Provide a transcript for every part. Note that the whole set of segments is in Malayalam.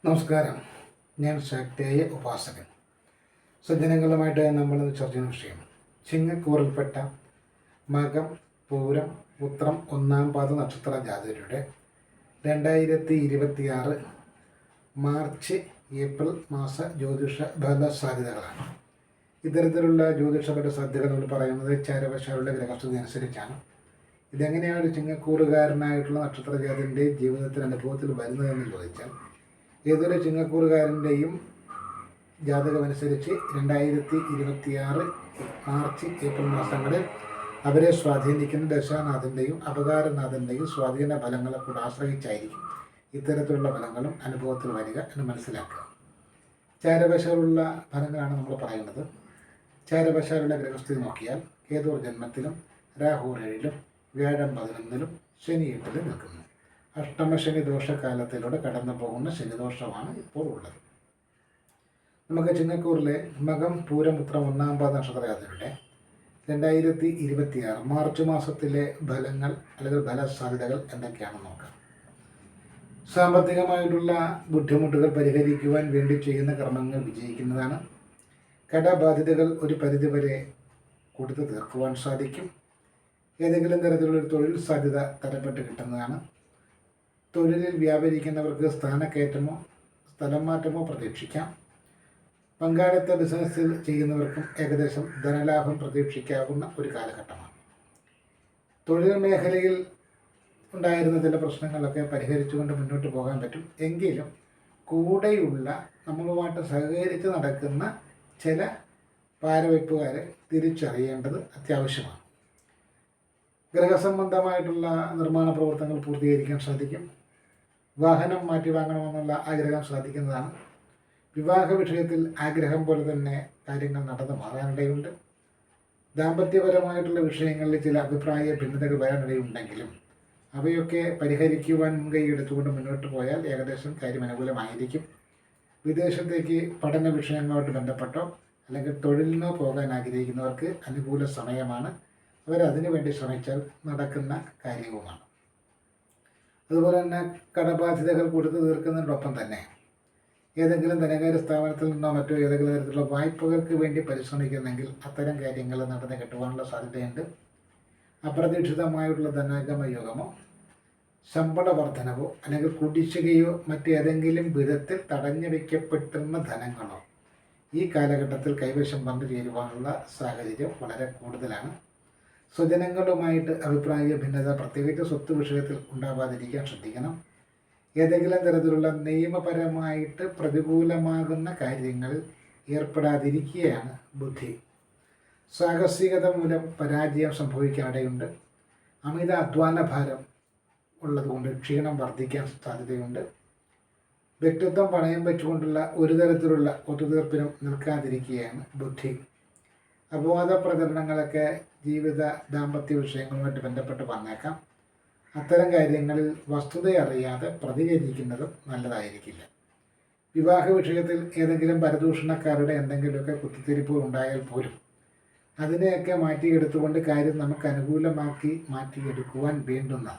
നമസ്കാരം. ഞാൻ ശക്തിയായ ഉപാസകൻ. സജ്ജനങ്ങളുമായിട്ട് നമ്മൾ ചർച്ച ചെയ്യുന്ന വിഷയം ചിങ്ങക്കൂറിൽപ്പെട്ട മകം, പൂരം, ഉത്രം, ഒന്നാം പാദ നക്ഷത്ര ജാതകരുടെ 2026 മാർച്ച് ഏപ്രിൽ മാസ ജ്യോതിഷ ഫല സാധ്യതകളാണ്. ഇത്തരത്തിലുള്ള ജ്യോതിഷ ഫല സാധ്യതകൾ നമ്മൾ പറയുന്നത് ചാരവശാലുള്ള ഗ്രഹസ്ഥിതി അനുസരിച്ചാണ്. ഇതെങ്ങനെയാണ് ഒരു ചിങ്ങക്കൂറുകാരനായിട്ടുള്ള നക്ഷത്ര ജാതകൻ്റെ ജീവിതത്തിൽ അനുഭവത്തിൽ വരുന്നതെന്ന് ചോദിച്ചാൽ, ഏതൊരു ചിങ്ങക്കൂറുകാരൻ്റെയും ജാതകമനുസരിച്ച് 2026 മാർച്ച് ഏപ്രിൽ മാസങ്ങളിൽ അവരെ സ്വാധീനിക്കുന്ന ദശാനാഥൻ്റെയും അപകാരനാഥൻ്റെയും സ്വാധീന ഫലങ്ങളെ കൂടെ ആശ്രയിച്ചായിരിക്കും ഇത്തരത്തിലുള്ള ഫലങ്ങളും അനുഭവത്തിൽ വരിക എന്ന് മനസ്സിലാക്കുക. ചാരവശാലുള്ള ഫലങ്ങളാണ് നമ്മൾ പറയുന്നത്. ചാരവശാലുള്ള ഗ്രഹസ്ഥിതി നോക്കിയാൽ കേതു ജന്മത്തിലും രാഹു 7-ലും വ്യാഴം 11-ലും ശനി 8-ലും നിൽക്കുന്നു. അഷ്ടമശനി ദോഷകാലത്തിലൂടെ കടന്നു പോകുന്ന ശനിദോഷമാണ് ഇപ്പോൾ ഉള്ളത്. നമുക്ക് ചിങ്ങക്കൂറിലെ മകം, പൂരം, ഉത്രം, ഒന്നാം പാദ നക്ഷത്രജാതകരുടെ 2026 മാർച്ച് മാസത്തിലെ ഫലങ്ങൾ അല്ലെങ്കിൽ ഫലസാധ്യതകൾ എന്തൊക്കെയാണെന്ന് നോക്കാം. സാമ്പത്തികമായിട്ടുള്ള ബുദ്ധിമുട്ടുകൾ പരിഹരിക്കുവാൻ വേണ്ടി ചെയ്യുന്ന കർമ്മങ്ങൾ വിജയിക്കുന്നതാണ്. കടബാധ്യതകൾ ഒരു പരിധിവരെ കൊടുത്തു തീർക്കുവാൻ സാധിക്കും. ഏതെങ്കിലും തരത്തിലുള്ളൊരു തൊഴിൽ സാധ്യത തരപ്പെട്ട് കിട്ടുന്നതാണ്. തൊഴിലിൽ വ്യാപരിക്കുന്നവർക്ക് സ്ഥാനക്കയറ്റമോ സ്ഥലം മാറ്റമോ പ്രതീക്ഷിക്കാം. പങ്കാളിത്ത ബിസിനസ്സിൽ ചെയ്യുന്നവർക്കും ഏകദേശം ധനലാഭം പ്രതീക്ഷിക്കാവുന്ന ഒരു കാലഘട്ടമാണ്. തൊഴിൽ മേഖലയിൽ ഉണ്ടായിരുന്ന ചില പ്രശ്നങ്ങളൊക്കെ പരിഹരിച്ചുകൊണ്ട് മുന്നോട്ട് പോകാൻ പറ്റും. എങ്കിലും കൂടെയുള്ള നമ്മളുമായിട്ട് സഹകരിച്ച് നടക്കുന്ന ചില പാരവയ്പ്പുകാരെ തിരിച്ചറിയേണ്ടത് അത്യാവശ്യമാണ്. ഗൃഹസംബന്ധമായിട്ടുള്ള നിർമ്മാണ പ്രവർത്തനങ്ങൾ പൂർത്തീകരിക്കാൻ സാധിക്കും. വാഹനം മാറ്റി വാങ്ങണമെന്നുള്ള ആഗ്രഹം സാധിക്കുന്നതാണ്. വിവാഹ വിഷയത്തിൽ ആഗ്രഹം പോലെ തന്നെ കാര്യങ്ങൾ നടന്നു മാറാനിടയുണ്ട്. ദാമ്പത്യപരമായിട്ടുള്ള വിഷയങ്ങളിൽ ചില അഭിപ്രായ ഭിന്നതകൾ വരാനിടയുണ്ടെങ്കിലും അവയൊക്കെ പരിഹരിക്കുവാൻ മുൻകൈ എടുത്തുകൊണ്ട് മുന്നോട്ട് പോയാൽ ഏകദേശം കാര്യം അനുകൂലമായിരിക്കും. വിദേശത്തേക്ക് പഠന വിഷയങ്ങളുമായിട്ട് ബന്ധപ്പെട്ടോ അല്ലെങ്കിൽ തൊഴിലിനോ പോകാൻ ആഗ്രഹിക്കുന്നവർക്ക് അനുകൂല സമയമാണ്. അവരതിനു വേണ്ടി ശ്രമിച്ചാൽ നടക്കുന്ന കാര്യവുമാണ്. അതുപോലെ തന്നെ കടബാധ്യതകൾ കൊടുത്തു തീർക്കുന്നതിനോടൊപ്പം തന്നെ ഏതെങ്കിലും ധനകാര്യ സ്ഥാപനത്തിൽ നിന്നോ മറ്റോ ഏതെങ്കിലും തരത്തിലുള്ള വായ്പകൾക്ക് വേണ്ടി പരിശ്രമിക്കുന്നെങ്കിൽ അത്തരം കാര്യങ്ങൾ നടന്ന് കിട്ടുവാനുള്ള സാധ്യതയുണ്ട്. അപ്രതീക്ഷിതമായിട്ടുള്ള ധനാഗമ യോഗമോ ശമ്പള വർധനവോ അല്ലെങ്കിൽ കുടിശ്ശികയോ മറ്റേതെങ്കിലും വിധത്തിൽ തടഞ്ഞു വയ്ക്കപ്പെട്ടിരുന്ന ധനങ്ങളോ ഈ കാലഘട്ടത്തിൽ കൈവശം വന്നു ചേരുവാനുള്ള സാഹചര്യം വളരെ കൂടുതലാണ്. സ്വജനങ്ങളുമായിട്ട് അഭിപ്രായ ഭിന്നത പ്രത്യേകിച്ച് സ്വത്ത് വിഷയത്തിൽ ഉണ്ടാവാതിരിക്കാൻ ശ്രദ്ധിക്കണം. ഏതെങ്കിലും തരത്തിലുള്ള നിയമപരമായിട്ട് പ്രതികൂലമാകുന്ന കാര്യങ്ങളിൽ ഏർപ്പെടാതിരിക്കുകയാണ് ബുദ്ധി. സാഹസികത മൂലം പരാജയം സംഭവിക്കാനിടയുണ്ട്. അമിത അധ്വാന ഭാരം ഉള്ളതുകൊണ്ട് ക്ഷീണം വർദ്ധിക്കാൻ സാധ്യതയുണ്ട്. വ്യക്തിത്വം പണയം വെച്ചുകൊണ്ടുള്ള ഒരു തരത്തിലുള്ള ഒത്തുതീർപ്പിനും നിൽക്കാതിരിക്കുകയാണ് ബുദ്ധി. അപവാദ പ്രചരണങ്ങളൊക്കെ ജീവിത ദാമ്പത്യ വിഷയങ്ങളുമായിട്ട് ബന്ധപ്പെട്ട് വന്നേക്കാം. അത്തരം കാര്യങ്ങളിൽ വസ്തുത അറിയാതെ പ്രതികരിക്കുന്നതും നല്ലതായിരിക്കില്ല. വിവാഹ വിഷയത്തിൽ ഏതെങ്കിലും പരദൂഷണക്കാരുടെ എന്തെങ്കിലുമൊക്കെ കുത്തിത്തിരിപ്പ് ഉണ്ടായാൽ പോലും അതിനെയൊക്കെ മാറ്റിയെടുത്തുകൊണ്ട് കാര്യം നമുക്ക് അനുകൂലമാക്കി മാറ്റിയെടുക്കുവാൻ വേണ്ടുന്ന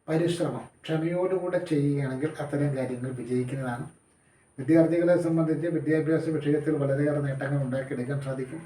പരിശ്രമം ക്ഷമയോടുകൂടെ ചെയ്യുകയാണെങ്കിൽ അത്തരം കാര്യങ്ങൾ വിജയിക്കുന്നതാണ്. വിദ്യാർത്ഥികളെ സംബന്ധിച്ച് വിദ്യാഭ്യാസ വിഷയത്തിൽ വളരെയേറെ നേട്ടങ്ങൾ ഉണ്ടാക്കിയെടുക്കാൻ സാധിക്കും.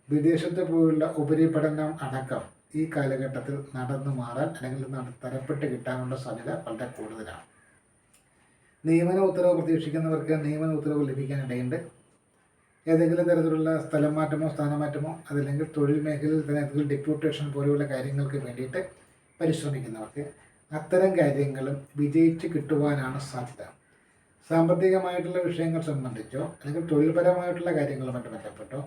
വിദേശത്ത് പോയുള്ള ഉപരിപഠനം അടക്കം ഈ കാലഘട്ടത്തിൽ നടന്നു മാറാൻ അല്ലെങ്കിൽ തരപ്പെട്ട് കിട്ടാനുള്ള സാധ്യത വളരെ കൂടുതലാണ്. നിയമന ഉത്തരവ് പ്രതീക്ഷിക്കുന്നവർക്ക് നിയമന ഉത്തരവ് ലഭിക്കാനിടയുണ്ട്. ഏതെങ്കിലും തരത്തിലുള്ള സ്ഥലം മാറ്റമോ സ്ഥാനമാറ്റമോ അതല്ലെങ്കിൽ തൊഴിൽ മേഖലയിൽ തന്നെ ഏതെങ്കിലും ഡെപ്യൂട്ടേഷൻ പോലെയുള്ള കാര്യങ്ങൾക്ക് വേണ്ടിയിട്ട് പരിശ്രമിക്കുന്നവർക്ക് അത്തരം കാര്യങ്ങളും വിജയിച്ച് കിട്ടുവാനാണ് സാധ്യത. സാമ്പത്തികമായിട്ടുള്ള വിഷയങ്ങൾ സംബന്ധിച്ചോ അല്ലെങ്കിൽ തൊഴിൽപരമായിട്ടുള്ള കാര്യങ്ങളുമായിട്ട് ബന്ധപ്പെട്ടോ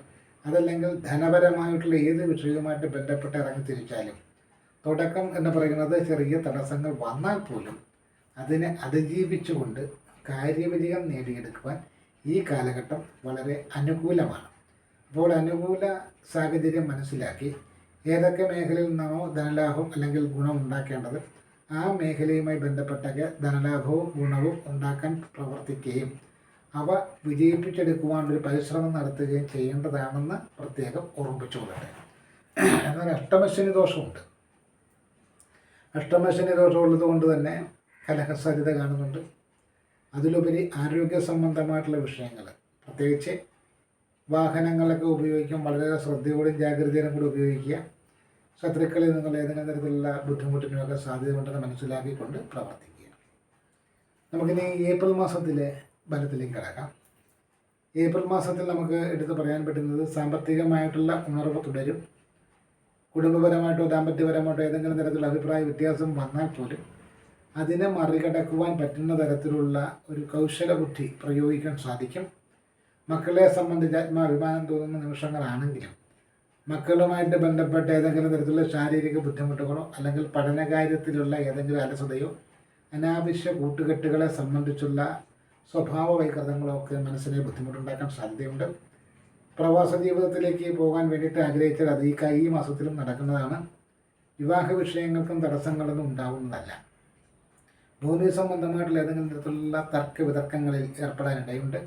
അതല്ലെങ്കിൽ ധനപരമായിട്ടുള്ള ഏത് വിഷയവുമായിട്ട് ബന്ധപ്പെട്ട് ഇറങ്ങി തിരിച്ചാലും തുടക്കം എന്ന് പറയുന്നത് ചെറിയ തടസ്സങ്ങൾ വന്നാൽ പോലും അതിനെ അതിജീവിച്ചുകൊണ്ട് കാര്യവിജയം നേടിയെടുക്കുവാൻ ഈ കാലഘട്ടം വളരെ അനുകൂലമാണ്. അപ്പോൾ അനുകൂല സാഹചര്യം മനസ്സിലാക്കി ഏതൊക്കെ മേഖലയിൽ നിന്നാണോ ധനലാഭം അല്ലെങ്കിൽ ഗുണം ഉണ്ടാക്കേണ്ടത് ആ മേഖലയുമായി ബന്ധപ്പെട്ടൊക്കെ ധനലാഭവും ഗുണവും ഉണ്ടാക്കാൻ പ്രവർത്തിക്കുകയും അവ വിജയിപ്പിച്ചെടുക്കുവാനൊരു പരിശ്രമം നടത്തുകയും ചെയ്യേണ്ടതാണെന്ന് പ്രത്യേകം ഓർമ്മിപ്പിച്ചുകൊള്ളട്ടെ. എന്നാൽ അഷ്ടമശനി ദോഷമുണ്ട്. അഷ്ടമശനി ദോഷമുള്ളത് കൊണ്ട് തന്നെ കലഹസാധ്യത കാണുന്നുണ്ട്. അതിലുപരി ആരോഗ്യ സംബന്ധമായിട്ടുള്ള വിഷയങ്ങൾ, പ്രത്യേകിച്ച് വാഹനങ്ങളൊക്കെ ഉപയോഗിക്കും വളരെയേറെ ശ്രദ്ധയോടും ജാഗ്രതയോടും കൂടി ഉപയോഗിക്കുക. ശത്രുക്കളിൽ നിന്നുള്ള ഏതെങ്കിലും തരത്തിലുള്ള ബുദ്ധിമുട്ടിനുമൊക്കെ സാധ്യതയുണ്ടെന്ന് മനസ്സിലാക്കിക്കൊണ്ട് പ്രവർത്തിക്കുക. നമുക്കിനി ഏപ്രിൽ മാസത്തിലെ ഫലത്തിലേക്ക് കിടക്കാം. ഏപ്രിൽ മാസത്തിൽ നമുക്ക് എടുത്തു പറയാൻ പറ്റുന്നത് സാമ്പത്തികമായിട്ടുള്ള ഉണർവ് തുടരും. കുടുംബപരമായിട്ടോ ദാമ്പത്യപരമായിട്ടോ ഏതെങ്കിലും തരത്തിലുള്ള അഭിപ്രായ വ്യത്യാസം വന്നാൽ പോലും അതിനെ മറികടക്കുവാൻ പറ്റുന്ന തരത്തിലുള്ള ഒരു കൗശല ബുദ്ധി പ്രയോഗിക്കാൻ സാധിക്കും. മക്കളെ സംബന്ധിച്ച് ആത്മാഭിമാനം തോന്നുന്ന നിമിഷങ്ങളാണെങ്കിലും മക്കളുമായിട്ട് ബന്ധപ്പെട്ട ഏതെങ്കിലും തരത്തിലുള്ള ശാരീരിക ബുദ്ധിമുട്ടുകളോ അല്ലെങ്കിൽ പഠനകാര്യത്തിലുള്ള ഏതെങ്കിലും അലസതയോ അനാവശ്യ കൂട്ടുകെട്ടുകളെ സംബന്ധിച്ചുള്ള സ്വഭാവ വൈകൃതങ്ങളോ ഒക്കെ മനസ്സിനെ ബുദ്ധിമുട്ടുണ്ടാക്കാൻ സാധ്യതയുണ്ട്. പ്രവാസ ജീവിതത്തിലേക്ക് പോകാൻ വേണ്ടിയിട്ട് ആഗ്രഹിച്ചാൽ അത് ഈ മാസത്തിലും നടക്കുന്നതാണ്. വിവാഹ വിഷയങ്ങൾക്കും തടസ്സങ്ങളൊന്നും ഉണ്ടാവുന്നതല്ല. ഭൂമി സംബന്ധമായിട്ടുള്ള ഏതെങ്കിലും തരത്തിലുള്ള തർക്ക വിതർക്കങ്ങളിൽ ഏർപ്പെടാനിടയുണ്ട്.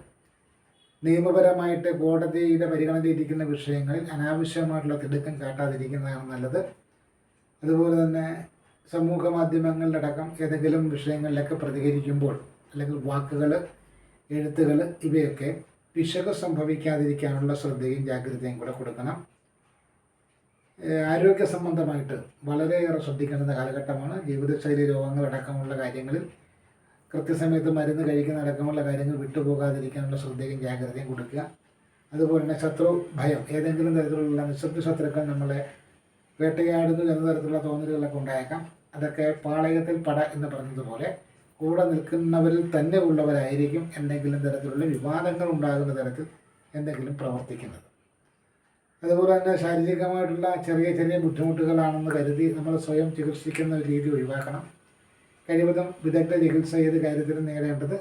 നിയമപരമായിട്ട് കോടതിയുടെ പരിഗണനയിലിരിക്കുന്ന വിഷയങ്ങളിൽ അനാവശ്യമായിട്ടുള്ള തിടുക്കം കാട്ടാതിരിക്കുന്നതാണ് നല്ലത്. അതുപോലെ തന്നെ സമൂഹ മാധ്യമങ്ങളിലടക്കം ഏതെങ്കിലും വിഷയങ്ങളിലൊക്കെ പ്രതികരിക്കുമ്പോൾ അല്ലെങ്കിൽ വാക്കുകൾ, എഴുത്തുകൾ ഇവയൊക്കെ പിശക് സംഭവിക്കാതിരിക്കാനുള്ള ശ്രദ്ധയും ജാഗ്രതയും കൂടെ കൊടുക്കണം. ആരോഗ്യ സംബന്ധമായിട്ട് വളരെയേറെ ശ്രദ്ധിക്കേണ്ടുന്ന കാലഘട്ടമാണ്. ജീവിതശൈലി രോഗങ്ങളടക്കമുള്ള കാര്യങ്ങളിൽ കൃത്യസമയത്ത് മരുന്ന് കഴിക്കുന്ന അടക്കമുള്ള കാര്യങ്ങൾ വിട്ടുപോകാതിരിക്കാനുള്ള ശ്രദ്ധയും ജാഗ്രതയും കൊടുക്കുക. അതുപോലെ തന്നെ ശത്രു ഭയം, ഏതെങ്കിലും തരത്തിലുള്ള നിശബ്ദ ശത്രുക്കൾ നമ്മളെ വേട്ടയാടുന്നു എന്ന തരത്തിലുള്ള തോന്നലുകളൊക്കെ ഉണ്ടായേക്കാം. അതൊക്കെ പാളയത്തിൽ പട എന്ന് പറഞ്ഞതുപോലെ കൂടെ നിൽക്കുന്നവരിൽ തന്നെ ഉള്ളവരായിരിക്കും എന്തെങ്കിലും തരത്തിലുള്ള വിവാദങ്ങൾ ഉണ്ടാകുന്ന തരത്തിൽ എന്തെങ്കിലും പ്രവർത്തിക്കുന്നത്. അതുപോലെ തന്നെ ശാരീരികമായിട്ടുള്ള ചെറിയ ചെറിയ ബുദ്ധിമുട്ടുകളാണെന്ന് കരുതി നമ്മൾ സ്വയം ചികിത്സിക്കുന്ന ഒരു രീതി ഒഴിവാക്കണം. കഴിവതും വിദഗ്ധ ചികിത്സ ഏത് കാര്യത്തിലും നേടേണ്ടത്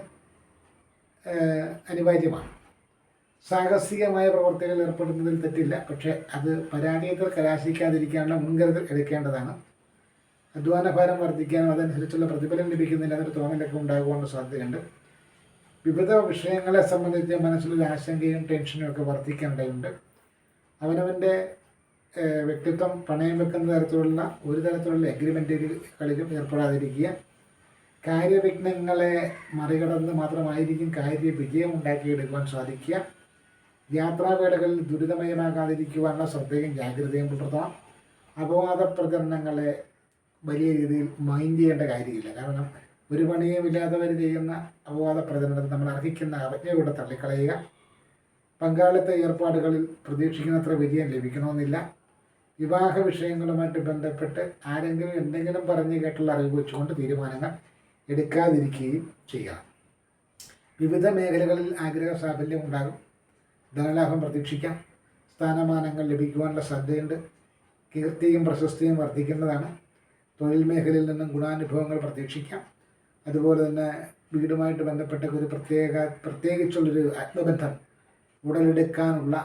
അനിവാര്യമാണ്. സാഹസികമായ പ്രവർത്തികളിൽ ഏർപ്പെടുന്നതിൽ തെറ്റില്ല, പക്ഷേ അത് പരാജയത്തിൽ കലാശിക്കാതിരിക്കാനുള്ള മുൻകരുതൽ എടുക്കേണ്ടതാണ്. അധ്വാനഭാരം വർദ്ധിക്കാനും അതനുസരിച്ചുള്ള പ്രതിഫലം ലഭിക്കുന്നില്ല എന്നൊരു തോന്നലൊക്കെ ഉണ്ടാകുവാനുള്ള സാധ്യതയുണ്ട്. വിവിധ വിഷയങ്ങളെ സംബന്ധിച്ച് മനസ്സിലൊരു ആശങ്കയും ടെൻഷനും ഒക്കെ വർദ്ധിക്കേണ്ടതുണ്ട്. അവനവൻ്റെ വ്യക്തിത്വം പണയം വെക്കുന്ന തരത്തിലുള്ള ഒരു തരത്തിലുള്ള എഗ്രിമെൻറ്റുകളിലും ഏർപ്പെടാതിരിക്കുക. കാര്യവിഘ്നങ്ങളെ മറികടന്ന് മാത്രമായിരിക്കും കാര്യവിജയം ഉണ്ടാക്കിയെടുക്കുവാൻ സാധിക്കുക. യാത്രാവേളകളിൽ ദുരിതമയമാകാതിരിക്കുവാനുള്ള ശ്രദ്ധയും ജാഗ്രതയും പുലർത്തണം. അപവാദ പ്രചരണങ്ങളെ വലിയ രീതിയിൽ മൈൻഡ് ചെയ്യേണ്ട കാര്യമില്ല. കാരണം ഒരു പണിയുമില്ലാത്തവർ ചെയ്യുന്ന അപവാദ പ്രചരണത്തിൽ നമ്മൾ അർഹിക്കുന്ന അവജ്ഞയോടെ തള്ളിക്കളയുക. പങ്കാളിത്ത ഏർപ്പാടുകളിൽ പ്രതീക്ഷിക്കുന്നത്ര വിജയം ലഭിക്കണമെന്നില്ല. വിവാഹ വിഷയങ്ങളുമായിട്ട് ബന്ധപ്പെട്ട് ആരെങ്കിലും എന്തെങ്കിലും പറഞ്ഞു കേട്ടുള്ള അറിവ് വെച്ചുകൊണ്ട് തീരുമാനങ്ങൾ എടുക്കാതിരിക്കുകയും ചെയ്യണം. വിവിധ മേഖലകളിൽ ആഗ്രഹ സാഫല്യം ഉണ്ടാകും. ധനലാഭം പ്രതീക്ഷിക്കാം. സ്ഥാനമാനങ്ങൾ ലഭിക്കുവാനുള്ള സാധ്യതയുണ്ട്. കീർത്തിയും പ്രശസ്തിയും വർദ്ധിക്കുന്നതാണ്. തൊഴിൽ മേഖലയിൽ നിന്നും ഗുണാനുഭവങ്ങൾ പ്രതീക്ഷിക്കാം. അതുപോലെ തന്നെ വീടുമായിട്ട് ബന്ധപ്പെട്ട ഒരു പ്രത്യേകിച്ചുള്ളൊരു ആത്മബന്ധം ഉടലെടുക്കാനുള്ള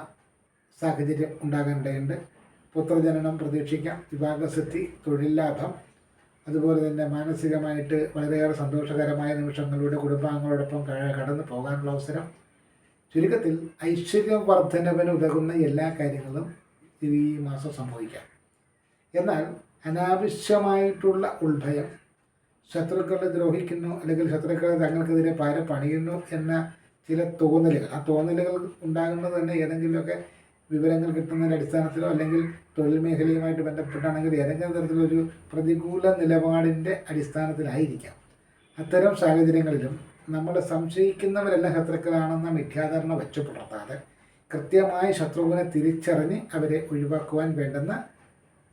സാഹചര്യം ഉണ്ടാകാനിടയുണ്ട്. പുത്രജനനം പ്രതീക്ഷിക്കാം. വിവാഹസിദ്ധി, തൊഴിൽ ലാഭം, അതുപോലെ തന്നെ മാനസികമായിട്ട് വളരെയേറെ സന്തോഷകരമായ നിമിഷങ്ങളിലൂടെ കുടുംബാംഗങ്ങളോടൊപ്പം കടന്നു പോകാനുള്ള അവസരം. ചുരുക്കത്തിൽ ഐശ്വര്യം വർധനവിന് ഉതകുന്ന എല്ലാ കാര്യങ്ങളും ഈ മാസം സംഭവിക്കാം. എന്നാൽ അനാവശ്യമായിട്ടുള്ള ഉൾഭയം, ശത്രുക്കളെ ദ്രോഹിക്കുന്നു അല്ലെങ്കിൽ ശത്രുക്കളെ തങ്ങൾക്കെതിരെ പണിയുന്നു എന്ന ചില തോന്നലുകൾ, ആ തോന്നലുകൾ ഉണ്ടാകുന്നത് തന്നെ ഏതെങ്കിലുമൊക്കെ വിവരങ്ങൾ കിട്ടുന്നതിൻ്റെ അടിസ്ഥാനത്തിലോ അല്ലെങ്കിൽ തൊഴിൽ മേഖലയുമായിട്ട് ബന്ധപ്പെട്ടാണെങ്കിൽ ഏതെങ്കിലും തരത്തിലൊരു പ്രതികൂല നിലപാടിൻ്റെ അടിസ്ഥാനത്തിലായിരിക്കാം. അത്തരം സാഹചര്യങ്ങളിലും നമ്മൾ സംശയിക്കുന്നവരെല്ലാം ശത്രുക്കളാണെന്ന മിഥ്യാധാരണ വെച്ച് പുലർത്താതെ കൃത്യമായി ശത്രുവിനെ തിരിച്ചറിഞ്ഞ് അവരെ ഒഴിവാക്കുവാൻ വേണ്ടുന്ന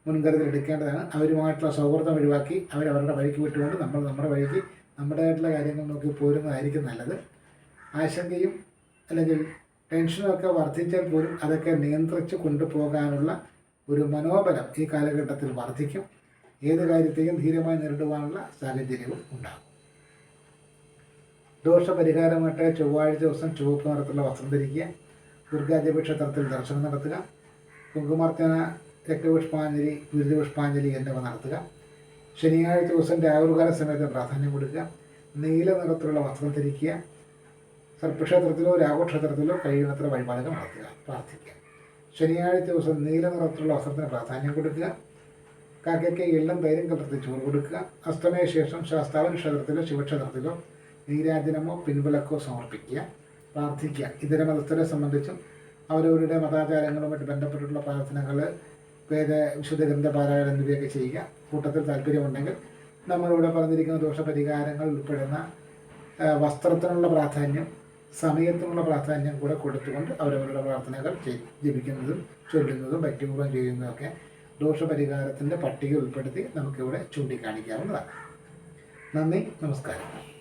മുൻകരുതൽ എടുക്കേണ്ടതാണ്. അവരുമായിട്ടുള്ള സൗഹൃദം ഒഴിവാക്കി അവരവരുടെ വഴിക്ക് വിട്ടുകൊണ്ട് നമ്മൾ നമ്മുടെ വഴിക്ക് നമ്മുടേതായിട്ടുള്ള കാര്യങ്ങൾ നോക്കി പോരുന്നതായിരിക്കും നല്ലത്. ആശങ്കയും അല്ലെങ്കിൽ ടെൻഷനൊക്കെ വർദ്ധിച്ചാൽ പോലും അതൊക്കെ നിയന്ത്രിച്ച് കൊണ്ടുപോകാനുള്ള ഒരു മനോബലം ഈ കാലഘട്ടത്തിൽ വർദ്ധിക്കും. ഏത് കാര്യത്തെയും ധീരമായി നേരിടുവാനുള്ള സാഹചര്യവും ഉണ്ടാകും. ദോഷപരിഹാരമായിട്ട് ചൊവ്വാഴ്ച ദിവസം ചുവപ്പ് നിറത്തിലുള്ള വസ്ത്രം ധരിക്കുക. ദുർഗാദേവി ക്ഷേത്രത്തിൽ ദർശനം നടത്തുക. കുങ്കുമാർച്ചന, രക്തപുഷ്പാഞ്ജലി, ഗുരുപുഷ്പാഞ്ജലി എന്നിവ നടത്തുക. ശനിയാഴ്ച ദിവസം രാഹുൽകാല സമയത്ത് പ്രാധാന്യം കൊടുക്കുക. നീല നിറത്തിലുള്ള വസ്ത്രം ധരിക്കുക. സർപ്പക്ഷേത്രത്തിലോ രാഹുക്ഷേത്രത്തിലോ കഴിയുന്നത്ര വഴിപാടുകൾ നടത്തുക, പ്രാർത്ഥിക്കുക. ശനിയാഴ്ച ദിവസം നീല നിറത്തിലുള്ള വസ്ത്രത്തിന് പ്രാധാന്യം കൊടുക്കുക. കാക്കയ്ക്ക് എള്ളും തൈരും കലർത്തി ചോറ് കൊടുക്കുക. അസ്തമയ ശേഷം ശാസ്താവൻ ക്ഷേത്രത്തിലോ ശിവക്ഷേത്രത്തിലോ നീരാജനമോ പിൻവിളക്കോ സമർപ്പിക്കുക, പ്രാർത്ഥിക്കുക. ഇതര മതസ്ഥരെ സംബന്ധിച്ചും അവരവരുടെ മതാചാരങ്ങളുമായിട്ട് ബന്ധപ്പെട്ടിട്ടുള്ള പ്രാർത്ഥനകൾ, വിശുദ്ധ ഗ്രന്ഥപാരായണം എന്നിവയൊക്കെ ചെയ്യുക. കൂട്ടത്തിൽ താല്പര്യമുണ്ടെങ്കിൽ നമ്മളിവിടെ പറഞ്ഞിരിക്കുന്ന ദോഷപരിഹാരങ്ങൾ ഉൾപ്പെടുന്ന വസ്ത്രത്തിനുള്ള പ്രാധാന്യം, സമയത്തിനുള്ള പ്രാധാന്യം കൂടെ കൊടുത്തുകൊണ്ട് അവരവരുടെ പ്രാർത്ഥനകൾ ജപിക്കുന്നതും ചൊല്ലുന്നതും ഭക്തിപൂർവ്വം ചെയ്യുന്നതൊക്കെ ദോഷപരിഹാരത്തിൻ്റെ പട്ടിക ഉൾപ്പെടുത്തി നമുക്കിവിടെ ചൂണ്ടിക്കാണിക്കാവുന്നതാണ്. നന്ദി, നമസ്കാരം.